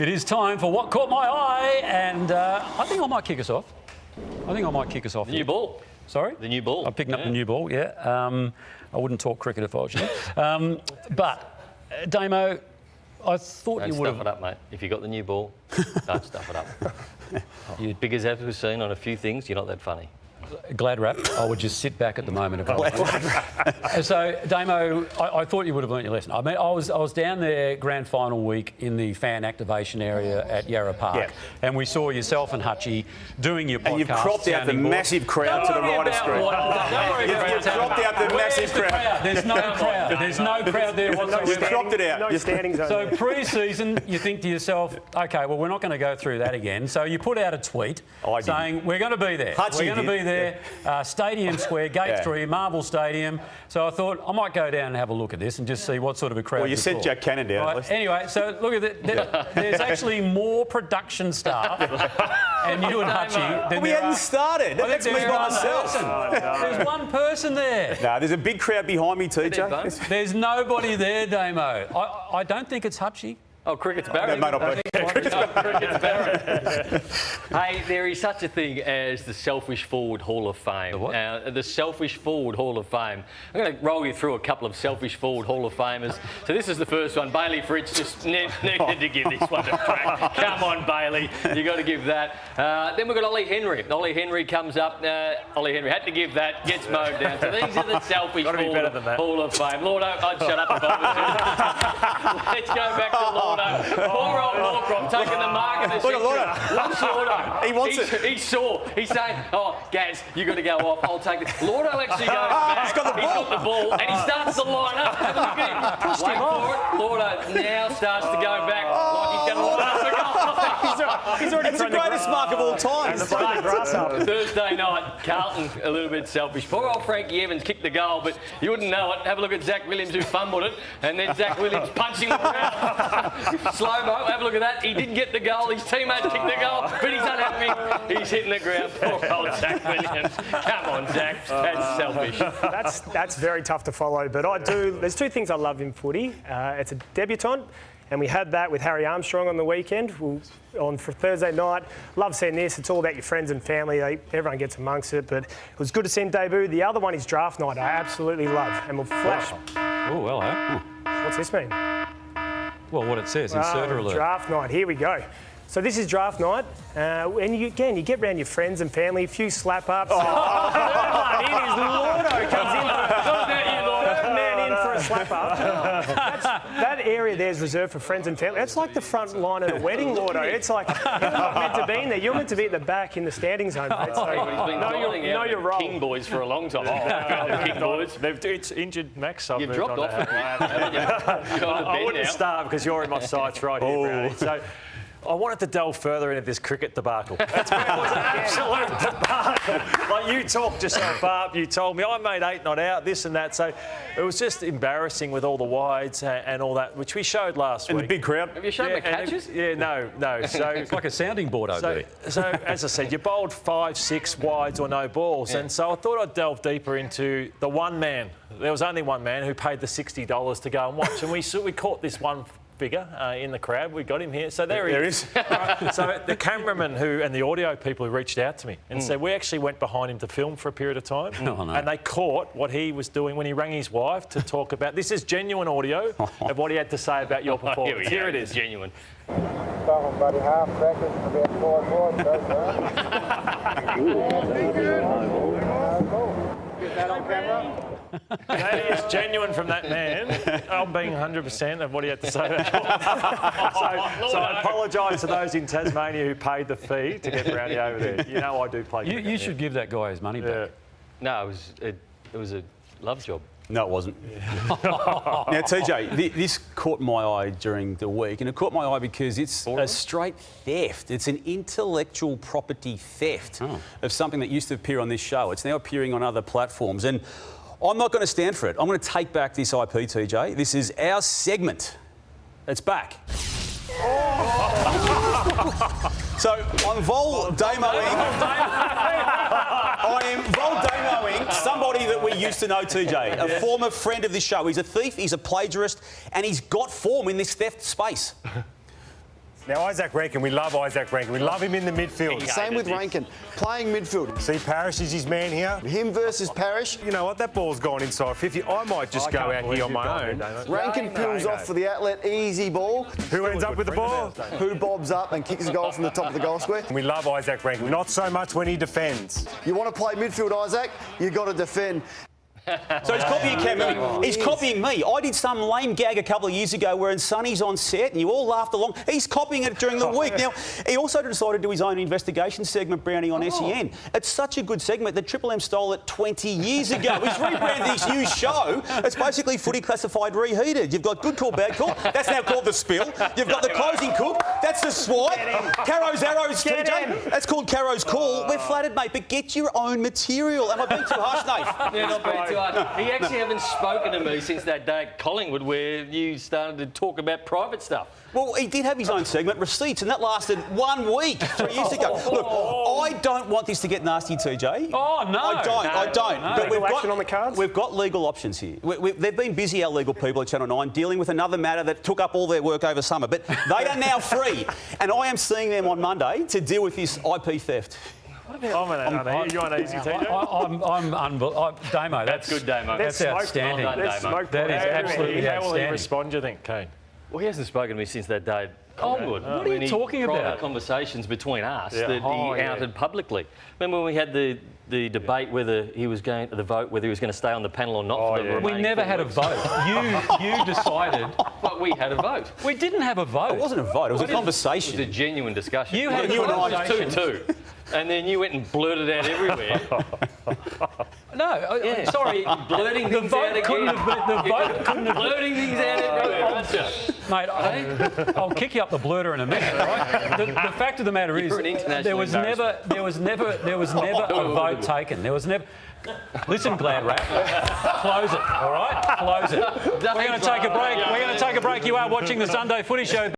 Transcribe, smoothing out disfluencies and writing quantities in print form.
It is time for What Caught My Eye, and I think I might kick us off. The new ball. Sorry? The new ball. I'm picking up the new ball, yeah. I wouldn't talk cricket if I was you. But, Damo, I thought you would have... Don't stuff it up, mate. If you got the new ball, don't stuff it up. You're big as ever seen on a few things, you're not that funny. Glad wrap. I would just sit back at the moment. So, Damo, I thought you would have learnt your lesson. I mean, I was down there grand final week in the fan activation area at Yarra Park, and we saw yourself and Hutchie doing your podcast. And you've cropped out the massive crowd to the right of screen. You've cropped out the massive crowd. There's no crowd. There's no crowd there whatsoever. You've cropped it out. No standing zone. So pre-season, you think to yourself, OK, well, we're not going to go through that again. So you put out a tweet saying, we're going to be there. We're going to be there. Stadium Square, Gate 3, Marvel Stadium. So I thought I might go down and have a look at this and just see what sort of a crowd. Well, you sent Jack Cannon down. Right. Anyway, so look at it. There's actually more production staff and you and Hutchie than we hadn't started. That's me by myself. There's one person there. No, there's a big crowd behind me, TJ. There's nobody there, Damo. I don't think it's Hutchie. Oh, cricket's Barrett. No, cricket's Barrett. Hey, there is such a thing as the Selfish Forward Hall of Fame. The what? The Selfish Forward Hall of Fame. I'm going to roll you through a couple of Selfish Forward Hall of Famers. So this is the first one. Bailey Fritz just needed to give this one a crack. Come on, Bailey. You got to give that. Then we've got Ollie Henry. Ollie Henry comes up. Ollie Henry had to give that. Gets mowed down. So these are the Selfish Forward Hall of Fame. Lordo, I'd shut up if I was you. Let's go back to Lordo. Poor old Lorcroft taking the mark of the century. Look, Lordo. He wants it. He's sore. He's saying, oh, Gaz, you got to go off. I'll take it. Lordo actually goes back. He's got the ball. And he starts to line up. Have a look at him. Pushed him off. Lordo now starts to go back like he's going to line up for goal. He's already the greatest mark of all time. Thursday night, Carlton a little bit selfish. Poor old Frankie Evans kicked the goal, but you wouldn't know it. Have a look at Zach Williams who fumbled it, and then Zach Williams punching the ground. Slow-mo, have a look at that. He didn't get the goal. His teammates kicked the goal, but he's unhappy. He's hitting the ground. Poor old Zach Williams. Come on, Zach. That's selfish. That's very tough to follow, but I do. There's two things I love in footy. It's a debutant, and we had that with Harry Armstrong on the weekend. For Thursday night. Love seeing this. It's all about your friends and family. Everyone gets amongst it, but it was good to see him debut. The other one is draft night. I absolutely love, and we'll flash. Oh, well, eh? What's this mean? Well, what it says, inserter alert. Draft night, here we go. So this is draft night, and you get round your friends and family, a few slap-ups. It is Lordo comes in. Third man in for a slap-up. That area there is reserved for friends and family. That's like the front line at a wedding, Lordo. It's like, you're not meant to be in there. You're meant to be at the back in the standing zone, mate. So he's been know your role. King boys for a long time. King boys. It's injured Max. You've dropped off. I wouldn't start because you're in my sights right here, Brownie. So I wanted to delve further into this cricket debacle. It was an absolute debacle. Like, you talked yourself up, you told me I made 8 not out, this and that. So it was just embarrassing with all the wides and all that, which we showed last week. And the big crowd. Have you shown the catches? No. So it's like a sounding board over there. So as I said, you bowled 5, 6 wides or no balls. And so I thought I'd delve deeper into the one man. There was only one man who paid the $60 to go and watch. And we caught this one figure in the crowd. We got him here. So there he is. So the cameraman and the audio people who reached out to me and said, we actually went behind him to film for a period of time. And they caught what he was doing when he rang his wife to talk about. This is genuine audio of what he had to say about your performance. Here it is. Genuine. Come on, buddy. Half seconds. About 4 more. Get that on camera. That is genuine from that man. I'm being 100% of what he had to say about so I apologise to those in Tasmania who paid the fee to get Brownie over there. You know I do play cricket. You should give that guy his money back. No, it was a love job. No, it wasn't. Now, TJ, this caught my eye during the week, and it caught my eye because it's a straight theft. It's an intellectual property theft of something that used to appear on this show. It's now appearing on other platforms, and I'm not going to stand for it. I'm going to take back this IP, TJ. This is our segment. It's back. So I'm Vol Damoing. I am Vol Damoing somebody that we used to know, TJ, a former friend of this show. He's a thief, he's a plagiarist, and he's got form in this theft space. Now, Isaac Rankin, we love Isaac Rankin. We love him in the midfield. Same with Rankin, playing midfield. See, Parrish is his man here. Him versus Parrish. You know what? That ball's gone inside 50. I might just go out here on my own. Rankin peels off for the outlet, easy ball. Who ends up with the ball? Who bobs up and kicks a goal from the top of the goal square. We love Isaac Rankin. Not so much when he defends. You want to play midfield, Isaac? You got to defend. So he's copying Cam. He's copying me. I did some lame gag a couple of years ago where Sonny's on set and you all laughed along. He's copying it during the week. Now, he also decided to do his own investigation segment, Brownie, on SEN. It's such a good segment that Triple M stole it 20 years ago. He's rebranded his new show. It's basically Footy Classified reheated. You've got Good Call, Bad Call. That's now called The Spill. You've got The Closing Cook. That's The Swipe. Caro's Arrows, TJ. That's called Caro's Call. We're flattered, mate, but get your own material. Am I being too harsh, Nate? Yeah, not being too hard. He actually hasn't spoken to me since that day at Collingwood where you started to talk about private stuff. Well, he did have his own segment, Receipts, and that lasted 1 week 3 years ago. Look, I don't want this to get nasty, TJ. Oh, no. I don't. No. Legal action on the cards? We've got legal options here. They've been busy, our legal people at Channel 9, dealing with another matter that took up all their work over summer. But they are now free, and I am seeing them on Monday to deal with this IP theft. You're on easy, TJ. I'm unbelievable. Damo, That's good, Damo. That's outstanding. Well done, Let's Damo. smoke That is ball. absolutely How will he outstanding. respond, do you think, Kane? Well, he hasn't spoken to me since that day at Collingwood. What are you talking Private about? conversations between us that he Oh, yeah. outed publicly. Remember when we had the debate whether he was going to whether he was going to stay on the panel or not for the remaining We never 4 had a weeks. vote. You decided. But we had a vote. We didn't have a vote. It wasn't a vote, it was a It was conversation. a genuine discussion. You had you a and I conversation. 2-2. And then you went and blurted out everywhere. No, sorry. Blurting The things out vote again. couldn't have been. The vote couldn't have. Blurting things out everywhere, aren't you? Mate, I'll kick you up the blurter in a minute. Right? The fact of the matter is, You're an international there was never a vote taken. There was never. Listen, Glad Rat, close it. All right, close it. We're going to take a break. We're going to take a break. You are watching the Sunday Footy Show.